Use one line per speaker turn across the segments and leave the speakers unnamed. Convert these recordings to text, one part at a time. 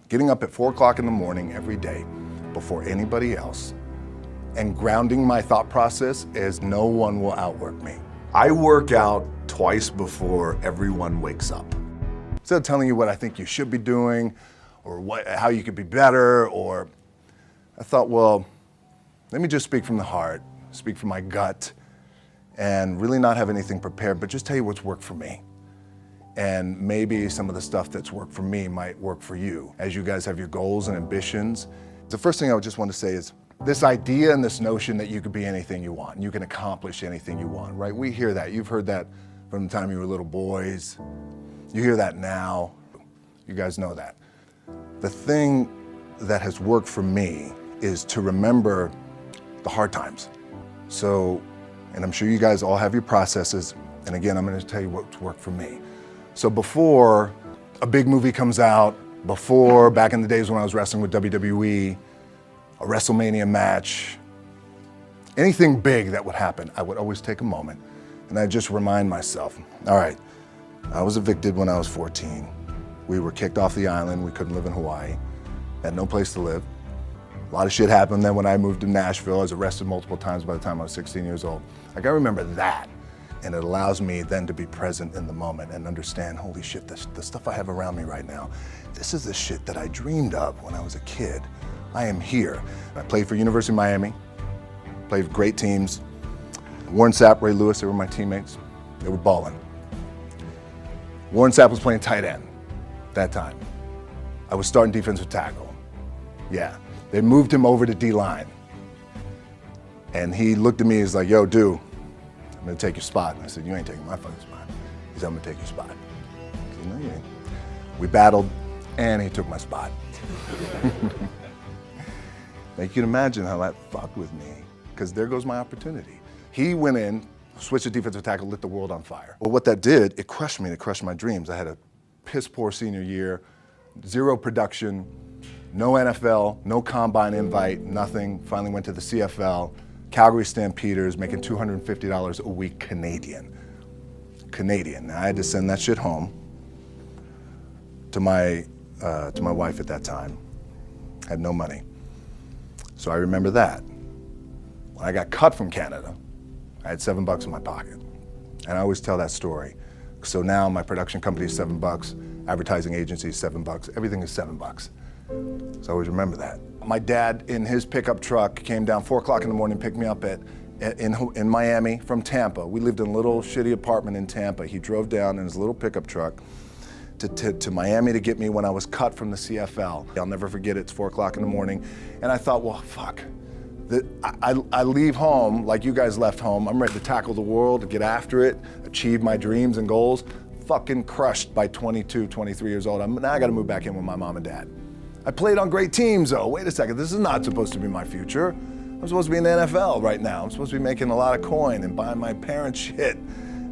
Getting up at 4 o'clock in the morning every day before anybody else and grounding my thought process as no one will outwork me. I work out twice before everyone wakes up. Instead of telling you what I think you should be doing or how you could be better, or I thought, well, let me just speak from the heart, speak from my gut, and really not have anything prepared, but just tell you what's worked for me. And maybe some of the stuff that's worked for me might work for you as you guys have your goals and ambitions. The first thing I would just want to say is this idea and this notion that you could be anything you want, and you can accomplish anything you want, right? We hear that. You've heard that from the time you were little boys. You hear that now. You guys know that. The thing that has worked for me is to remember the hard times. So, and I'm sure you guys all have your processes, and again, I'm going to tell you what's worked for me. So before a big movie comes out, before back in the days when I was wrestling with WWE, a WrestleMania match, anything big that would happen, I would always take a moment and I'd just remind myself, all right, I was evicted when I was 14. We were kicked off the island. We couldn't live in Hawaii. Had no place to live. A lot of shit happened then when I moved to Nashville. I was arrested multiple times by the time I was 16 years old. Like, I remember that. And it allows me then to be present in the moment and understand, holy shit, the stuff I have around me right now, this is the shit that I dreamed of when I was a kid. I am here. I played for University of Miami, played for great teams. Warren Sapp, Ray Lewis, they were my teammates. They were balling. Warren Sapp was playing tight end that time. I was starting defensive tackle. Yeah, they moved him over to D-line. And he looked at me, he's like, yo, dude, I'm gonna take your spot. And I said, you ain't taking my fucking spot. He said, I'm gonna take your spot. I said, no, you ain't. We battled, and he took my spot. Now you can imagine how that fucked with me, because there goes my opportunity. He went in, switched to defensive tackle, lit the world on fire. Well, what that did, it crushed me, it crushed my dreams. I had a piss poor senior year, zero production, no NFL, no combine invite, nothing. Finally went to the CFL, Calgary Stampeders, making $250 a week Canadian. Now I had to send that shit home to my wife at that time. Had no money. So I remember that. When I got cut from Canada, I had $7 in my pocket. And I always tell that story. So now my production company is $7, advertising agency is $7, everything is $7. So I always remember that. My dad in his pickup truck came down 4 o'clock in the morning, picked me up in Miami from Tampa. We lived in a little shitty apartment in Tampa. He drove down in his little pickup truck to Miami to get me when I was cut from the CFL. I'll never forget it, it's 4 o'clock in the morning. And I thought, well, fuck. I leave home like you guys left home. I'm ready to tackle the world, to get after it, achieve my dreams and goals. Fucking crushed by 22, 23 years old. Now I gotta move back in with my mom and dad. I played on great teams though. Wait a second, this is not supposed to be my future. I'm supposed to be in the NFL right now. I'm supposed to be making a lot of coin and buying my parents shit,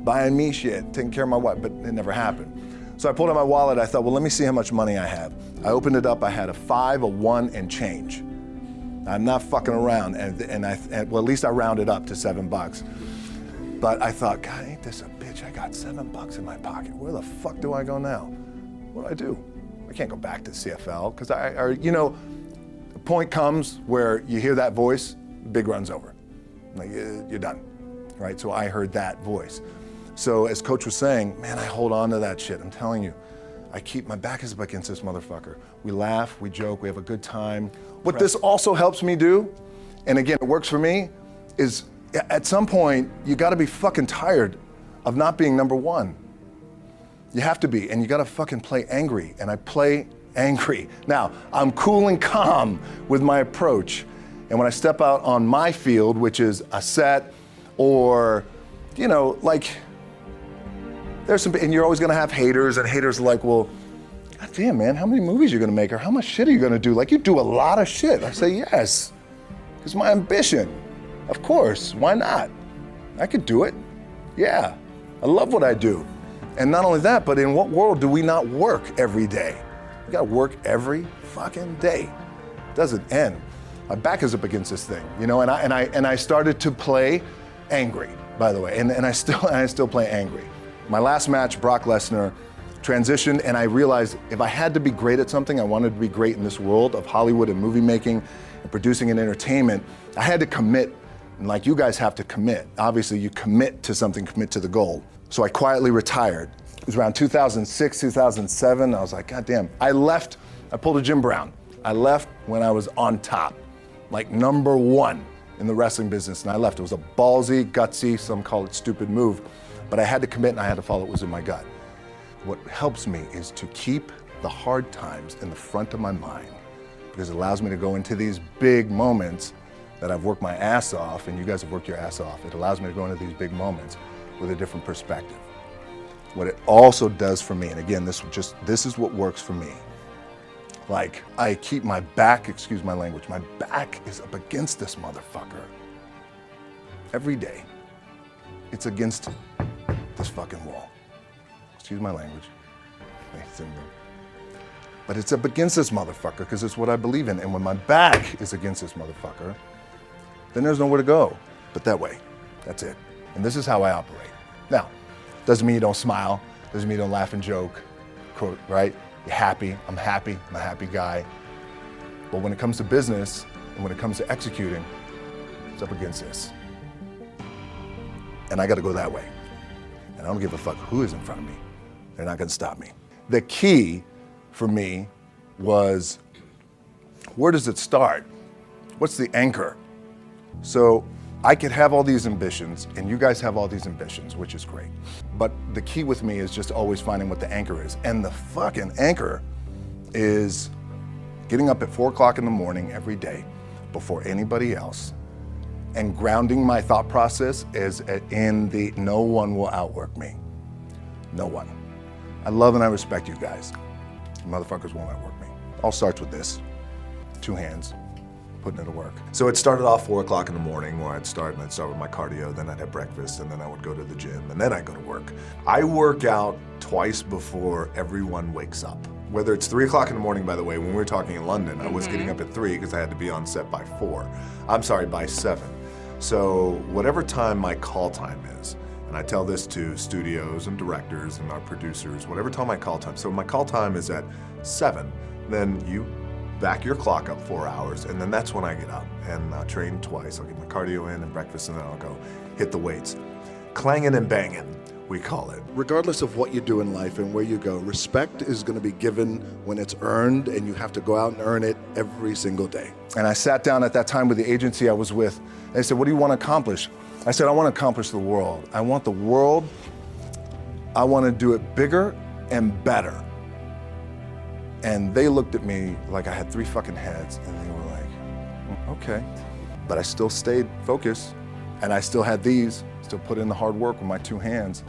buying me shit, taking care of my wife, but it never happened. So I pulled out my wallet, I thought, well, let me see how much money I have. I opened it up, I had a 5, a 1, and change. I'm not fucking around, and well, at least I rounded up to $7. But I thought, God, ain't this a bitch? I got $7 in my pocket. Where the fuck do I go now? What do I do? I can't go back to CFL, because the point comes where you hear that voice, big run's over. Like, you're done, right? So I heard that voice. So as Coach was saying, man, I hold on to that shit, I'm telling you. My back is up against this motherfucker. We laugh, we joke, we have a good time. What this also helps me do, and again, it works for me, is at some point, you gotta be fucking tired of not being number one. You have to be, and you gotta fucking play angry, and I play angry. Now, I'm cool and calm with my approach, and when I step out on my field, which is a set, or, like, there's some, and you're always gonna have haters, and haters are like, well, God damn, man, how many movies are you gonna make, or how much shit are you gonna do? Like, you do a lot of shit. I say, yes, it's my ambition. Of course, why not? I could do it. Yeah, I love what I do. And not only that, but in what world do we not work every day? We gotta work every fucking day. It doesn't end. My back is up against this thing, and I started to play angry, by the way, and I still play angry. My last match, Brock Lesnar, transitioned and I realized if I had to be great at something, I wanted to be great in this world of Hollywood and movie making and producing and entertainment, I had to commit, and like you guys have to commit. Obviously you commit to something, commit to the goal. So I quietly retired. It was around 2006, 2007. I was like, God damn. I pulled a Jim Brown. I left when I was on top, like #1 in the wrestling business, and I left. It was a ballsy, gutsy, some call it stupid move, but I had to commit and I had to follow what was in my gut. What helps me is to keep the hard times in the front of my mind because it allows me to go into these big moments that I've worked my ass off, and you guys have worked your ass off. It allows me to go into these big moments with a different perspective. What it also does for me, and again, this is what works for me. Like, I keep my back, excuse my language, my back is up against this motherfucker. Every day, it's against this fucking wall. Excuse my language. But it's up against this motherfucker because it's what I believe in. And when my back is against this motherfucker, then there's nowhere to go but that way. That's it. And this is how I operate. Now, doesn't mean you don't smile, doesn't mean you don't laugh and joke, quote, right? You're happy, I'm a happy guy. But when it comes to business and when it comes to executing, it's up against this. And I gotta go that way. And I don't give a fuck who is in front of me. They're not gonna stop me. The key for me was, where does it start? What's the anchor? So I could have all these ambitions, and you guys have all these ambitions, which is great. But the key with me is just always finding what the anchor is. And the fucking anchor is getting up at 4 o'clock in the morning every day before anybody else and grounding my thought process is in the no one will outwork me. No one. I love and I respect you guys. You motherfuckers won't outwork me. All starts with this, 2 hands. Putting it to work. So it started off 4 o'clock in the morning where I'd start with my cardio, then I'd have breakfast, and then I would go to the gym, and then I'd go to work. I work out twice before everyone wakes up. Whether it's 3 o'clock in the morning, by the way, when we were talking in London, I was getting up at 3 because I had to be on set by 7. So whatever time my call time is, and I tell this to studios and directors and our producers, whatever time my call time, so my call time is at 7, then you back your clock up 4 hours, and then that's when I get up and train twice. I'll get my cardio in and breakfast, and then I'll go hit the weights. Clanging and banging, we call it.
Regardless of what you do in life and where you go, respect is going to be given when it's earned, and you have to go out and earn it every single day.
And I sat down at that time with the agency I was with, and they said, what do you want to accomplish? I said, I want to accomplish the world. I want the world, I want to do it bigger and better. And they looked at me like I had 3 fucking heads, and they were like, okay. But I still stayed focused, and I still had still put in the hard work with my 2 hands,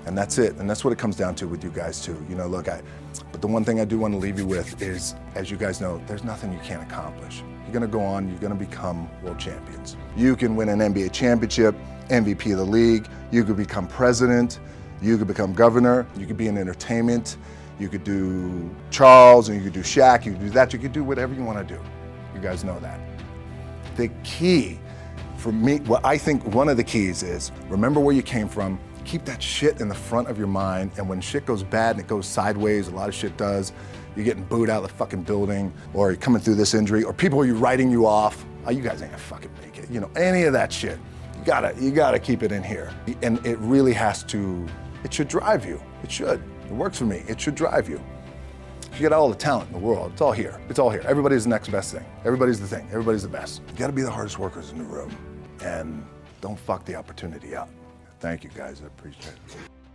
and that's it. And that's what it comes down to with you guys too. You know, look, but the one thing I do want to leave you with is, as you guys know, there's nothing you can't accomplish. You're gonna go on, you're gonna become world champions. You can win an NBA championship, MVP of the league, you could become president, you could become governor, you could be in entertainment, you could do Charles, and you could do Shaq, you could do that, you could do whatever you want to do. You guys know that. The key for me, what I think one of the keys is, remember where you came from, keep that shit in the front of your mind, and when shit goes bad and it goes sideways, a lot of shit does, you're getting booed out of the fucking building, or you're coming through this injury, or people are writing you off, oh, you guys ain't gonna fucking make it, you know, any of that shit. You gotta keep it in here. And it really has to, it should drive you, it should. It works for me. It should drive you. You get all the talent in the world. It's all here. It's all here. Everybody's the next best thing. Everybody's the thing. Everybody's the best. You got to be the hardest workers in the room. And don't fuck the opportunity up. Thank you, guys. I appreciate it.